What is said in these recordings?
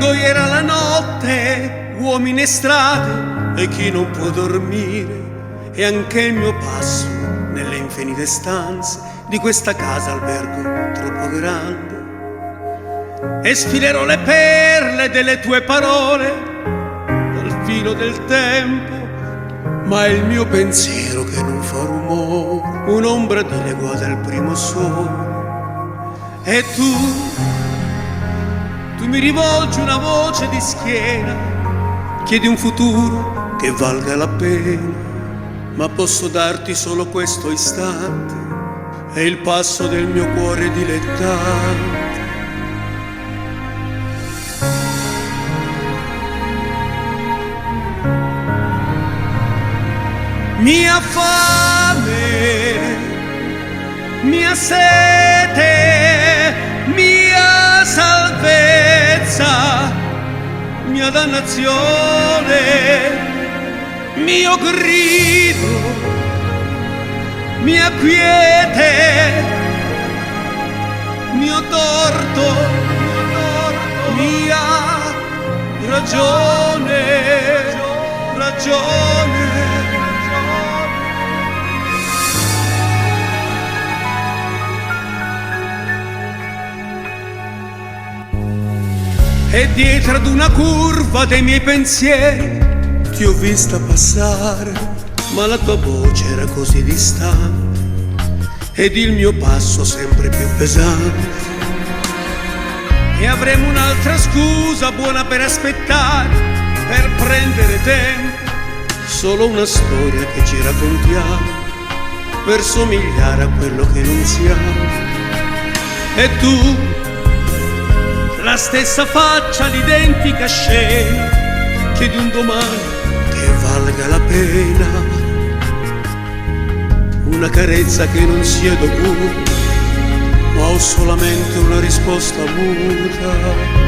ingoierà la notte, uomini e strade e chi non può dormire, e anche il mio passo nelle infinite stanze di questa casa albergo troppo grande. E sfilerò le perle delle tue parole dal filo del tempo, ma è il mio pensiero che non fa rumore, un'ombra di legua del primo sole. E tu mi rivolgi una voce di schiena, chiedi un futuro che valga la pena, ma posso darti solo questo istante e il passo del mio cuore dilettante. Mia fame, mia sete, mia salvezza, mia dannazione, mio grido, mia quiete, mio torto, mia ragione, ragione. E dietro ad una curva dei miei pensieri ti ho vista passare, ma la tua voce era così distante ed il mio passo sempre più pesante. E avremo un'altra scusa buona per aspettare, per prendere tempo, solo una storia che ci raccontiamo per somigliare a quello che non siamo. E tu, la stessa faccia, l'identica scena, chiedi un domani che valga la pena, una carezza che non sia dovuta, ma ho solamente una risposta muta.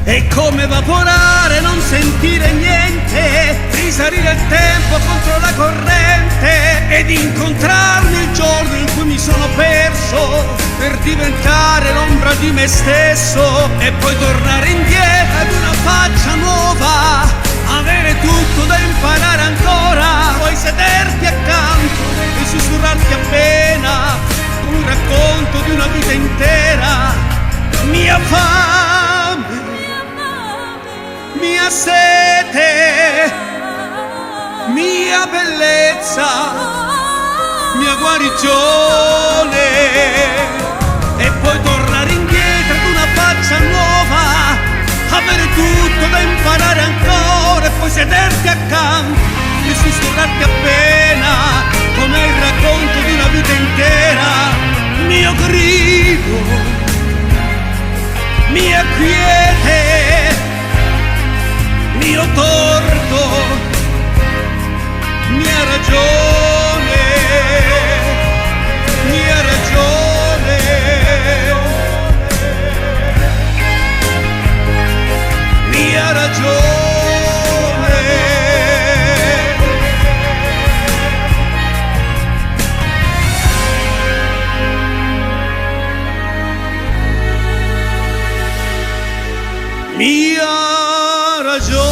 È come evaporare, non sentire niente, risalire il tempo contro la corrente ed incontrarmi il giorno in cui mi sono perso per diventare l'ombra di me stesso e poi tornare indietro ad una faccia nuova, avere tutto da imparare ancora, poi sederti accanto e sussurrarti appena un racconto di una vita intera. Mia fame, mia sete, mia bellezza, mia guarigione, e poi tornare indietro ad una faccia nuova, avere tutto da imparare ancora e poi sederti accanto e sussurrarti appena come il racconto di una vita intera. Mio grido, mia quiete, mio torto, mia ragione, mia ragione, mia ragione. Mia ragione.